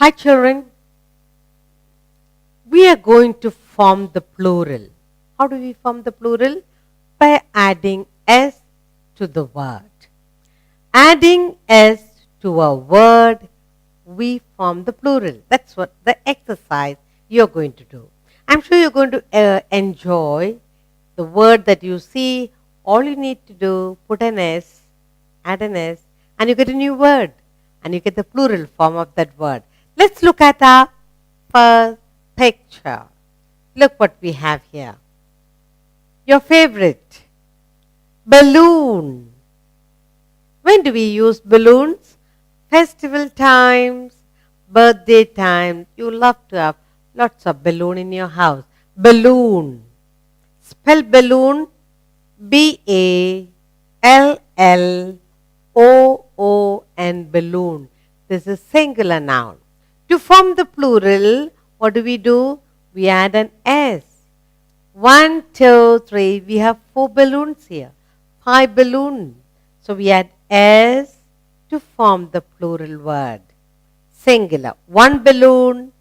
Hi children, we are going to form the plural. How do we form the plural? By adding s to the word. Adding s to a word, we form the plural. That's what the exercise you're going to do. I'm sure you're going to enjoy the word that you see. All you need to do, put an s, add an s, and you get a new word. And you get the plural form of that word. Let's look at our first picture. Look what we have here. Your favorite, balloon. When do we use balloons? Festival times, birthday times. You love to have lots of balloon in your house. Balloon. Spell balloon, B-A-L-L-O-O-N, balloon. This is singular noun. To form the plural, what do? We add an S. 1, 2, 3. We have 4 balloons here. 5 balloons. So we add S to form the plural word. Singular. 1 balloon,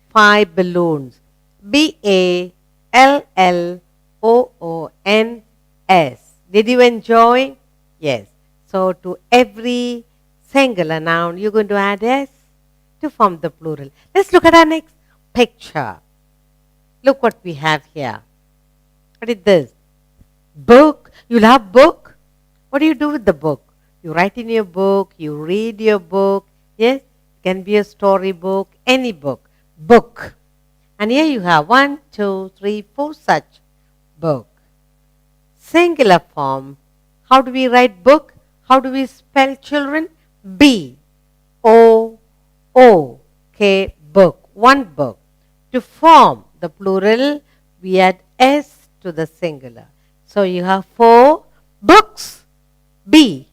5 balloons. B-A-L-L-O-O-N-S. Did you enjoy? Yes. So to every singular noun, you're going to add S to form the plural. Let's look at our next picture. Look what we have here. What is this? Book. You love book? What do you do with the book? You write in your book, you read your book. Yes, it can be a story book, any book. Book. And here you have 1, 2, 3, 4 such book. Singular form. How do we write book? How do we spell children? B-O-O-K, book. One book. To form the plural, we add S to the singular. So you have 4 books. B-O-O-K-S,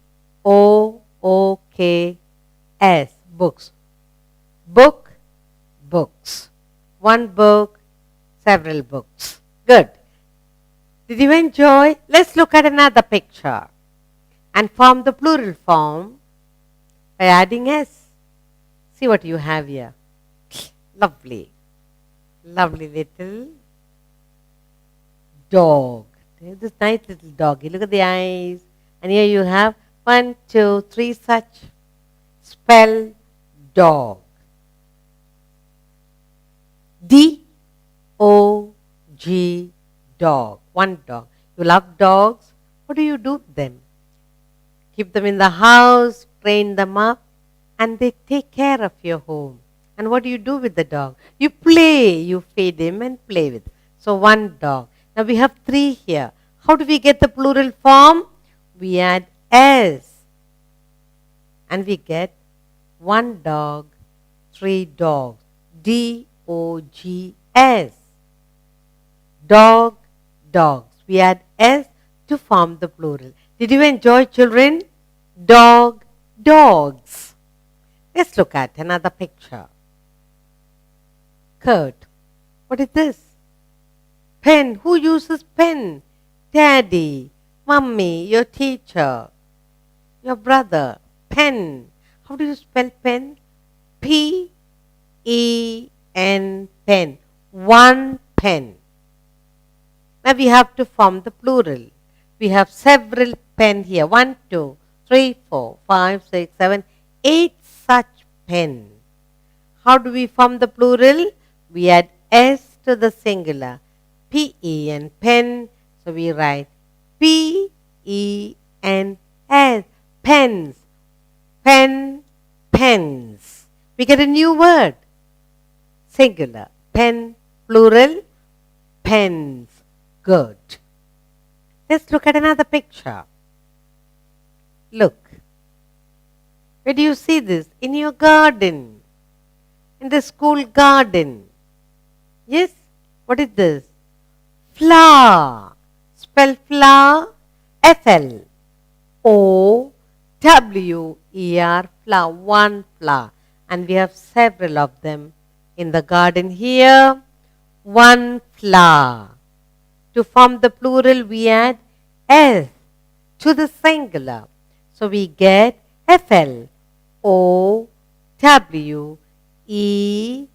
books. Book, books. One book, several books. Good. Did you enjoy? Let's look at another picture and form the plural form by adding S. See what you have here. Lovely. Lovely little dog. This nice little doggy. Look at the eyes. And here you have 1, 2, 3 such. Spell dog. D-O-G, dog. One dog. You love dogs. What do you do with them? Keep them in the house, train them up, and they take care of your home. And what do you do with the dog? You play. You feed him and play with. So one dog. Now we have 3 here. How do we get the plural form? We add S. And we get 1 dog, 3 dogs. D-O-G-S. Dog, dogs. We add S to form the plural. Did you enjoy, children? Dog, dogs. Let's look at another picture. Kurt. What is this? Pen. Who uses pen? Daddy, Mummy, your teacher, your brother. Pen. How do you spell pen? P-E-N, pen. One pen. Now we have to form the plural. We have several pen here. 1, 2, 3, 4, 5, 6, 7, 8 such pen. How do we form the plural? We add S to the singular. P-E-N, pen. So we write P-E-N-S, pens. Pen, pens. We get a new word. Singular. Pen, plural, pens. Good. Let's look at another picture. Look. Where do you see this? In your garden. In the school garden. Yes? What is this? Flower. Spell flower. F-L-O-W-E-R, flower. One flower. And we have several of them in the garden here. One flower. To form the plural, we add S to the singular. So we get F-L-O-W-E-R, F-L-E-R-S.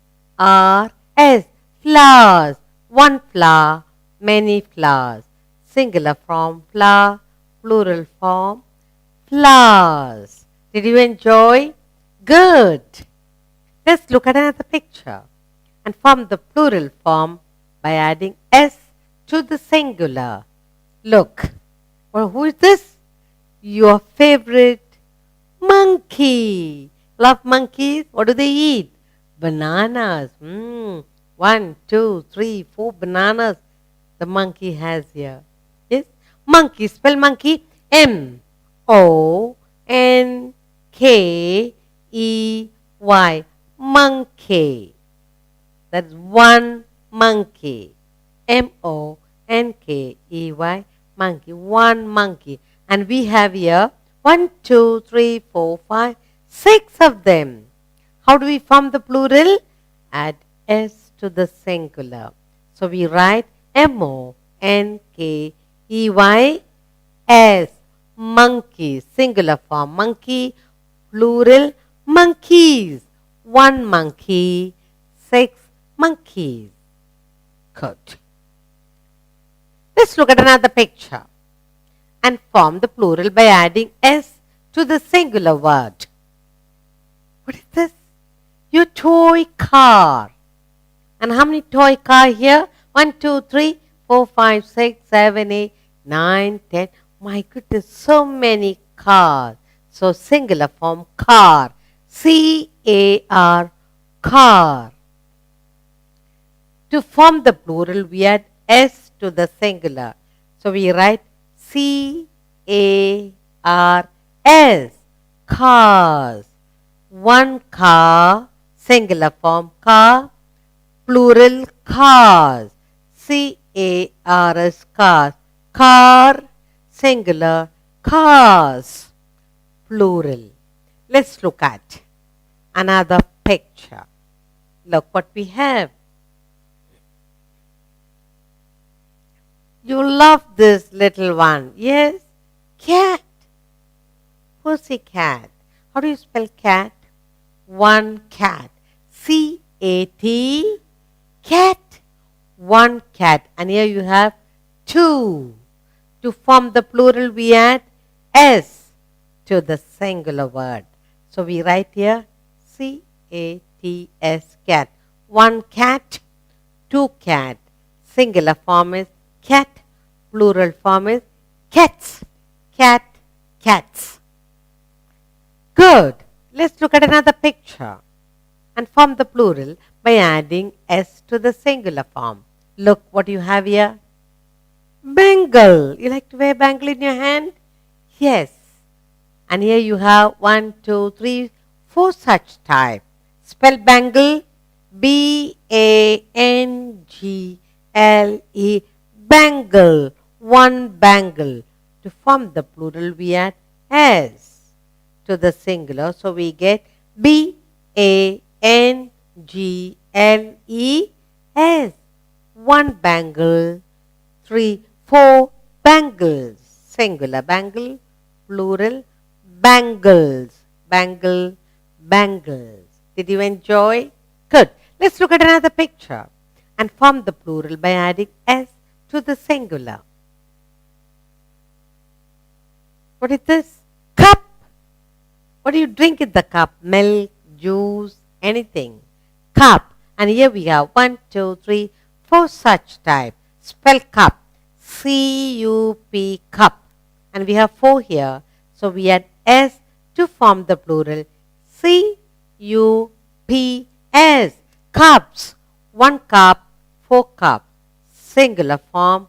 Flowers. One flower, many flowers. Singular form flower, plural form flowers. Did you enjoy? Good. Let's look at another picture and form the plural form by adding S to the singular. Look. Well, who is this? Your favorite monkey. Love monkeys? What do they eat? Bananas. 1, 2, 3, 4 bananas the monkey has here. Yes? Monkey. Spell monkey. M-O-N-K-E-Y. Monkey. That's one monkey. M-O-N-K-E-Y. Monkey. One monkey. And we have here 1, 2, 3, 4, 5, 6 of them. How do we form the plural? Add S to the singular. So we write M-O-N-K-E-Y S. Monkey. Singular form monkey. Plural monkeys. One monkey. 6 monkeys. Good. Let's look at another picture and form the plural by adding S to the singular word. What is this? Your toy car. And how many toy car here? 1, 2, 3, 4, 5, 6, 7, 8, 9, 10. My goodness, so many cars. So singular form car. C-A-R, car. To form the plural, we add S to the singular. So we write C-A-R-S, cars. One car, singular form car, plural cars. C-A-R-S, cars. Car, singular, cars, plural. Let's look at another picture. Look what we have. You love this little one. Yes? Cat. Pussycat. How do you spell cat? One cat. C-A-T. Cat. One cat. And here you have two. To form the plural, we add S to the singular word. So we write here C-A-T-S, cat. One cat, two cat. Singular form is cat. Plural form is cats. Cat, cats. Good. Let's look at another picture and form the plural by adding S to the singular form. Look what you have here. Bangle. You like to wear bangle in your hand? Yes. And here you have 1, 2, 3, 4 such type. Spell bangle. B-A-N-G-L-E. Bangle. One bangle. To form the plural, we add S to the singular. So we get B-A-N-G-L-E-S. One bangle. 3, 4 bangles. Singular bangle. Plural bangles. Bangle, bangles. Did you enjoy? Good. Let's look at another picture and form the plural by adding S to the singular. What is this? Cup. What do you drink in the cup? Milk, juice, anything. Cup. And here we have 1, 2, 3, 4 such type. Spell cup. C-U-P, cup. And we have 4 here. So we add S to form the plural. C-U-P-S. Cups. One cup, 4 cup. Singular form,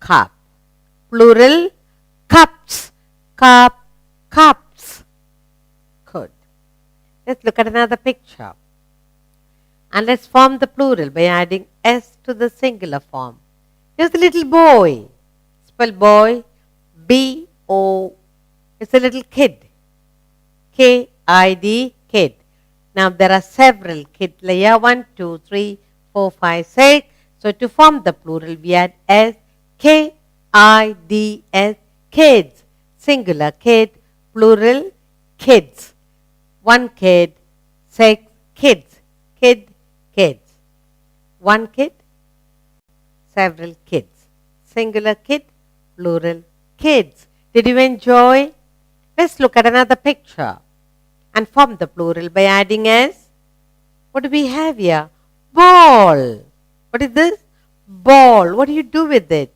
cup. Plural, cups. Cup, cups. Good. Let's look at another picture. And let's form the plural by adding S to the singular form. Here's the little boy. Spell boy. B-O. It's a little kid. K-I-D, kid. Now there are several kids. Here 1, 2, 3, 4, 5, 6. So to form the plural, we add S. K-I-D-S, kids. Singular kid, plural kids. One kid, 6 kids. kid, kids. One kid, several kids. Singular kid, plural kids. Did you enjoy? Let's look at another picture and form the plural by adding s. What do we have here? Ball. What is this? Ball. What do you do with it?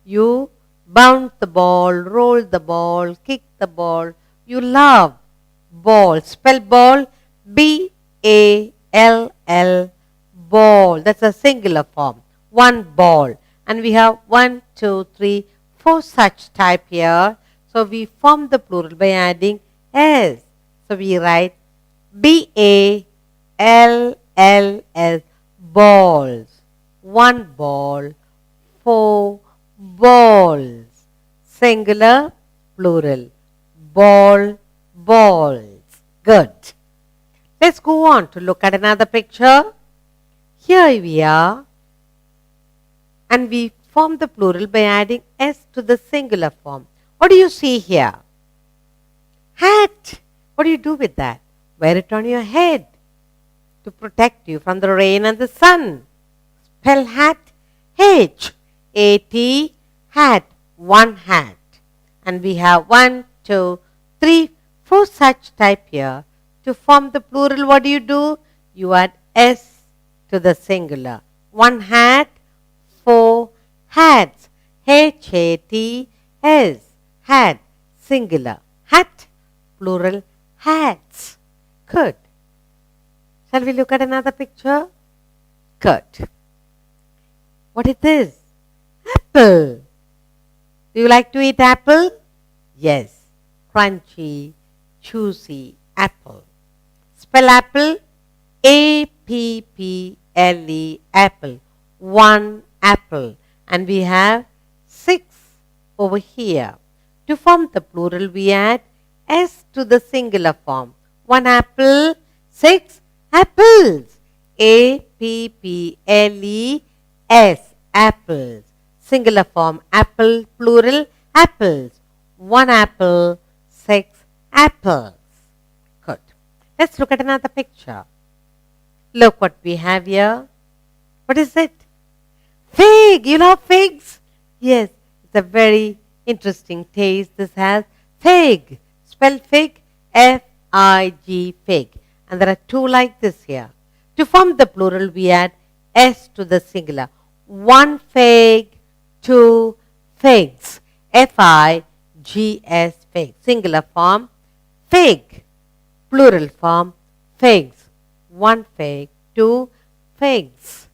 You bounce the ball, roll the ball, kick the ball. You love ball. Spell ball B-A-L-L. Ball. That's a singular form. One ball. And we have 1, 2, 3, 4 such type here. So we form the plural by adding s. So we write B-A-L-L-S. Balls. One ball. 4 balls. Singular, plural. Ball, balls. Good. Let's go on to look at another picture. Here we are. And we form the plural by adding s to the singular form. What do you see here? Hat. What do you do with that? Wear it on your head to protect you from the rain and the sun. Spell hat. H-A-T. Hat. One hat. And we have 1, 2, 3, 4 such type here. To form the plural, what do? You add s to the singular. One hat, 4 hats. H-A-T-S. Hat. Singular. Hat. Plural. Hats. Good. Shall we look at another picture? Good. What is this? Apple. Do you like to eat apple? Yes. Crunchy, juicy apple. Spell apple. A-P-P-L-E. Apple. One apple. And we have 6 over here. To form the plural, we add s to the singular form. One apple, 6 apples. A-P-P-L-E-S. Apples. Singular form, apple, plural, apples. One apple, 6 apples. Good. Let's look at another picture. Look what we have here. What is it? Fig. You love figs? Yes, it's a very interesting taste. This has fig. Spell fig. F-I-G. Fig. And there are 2 like this here. To form the plural, we add s to the singular. One fig, 2 figs. F-I-G-S. Fig. Singular form, fig. Plural form, figs. One fig, 2 figs.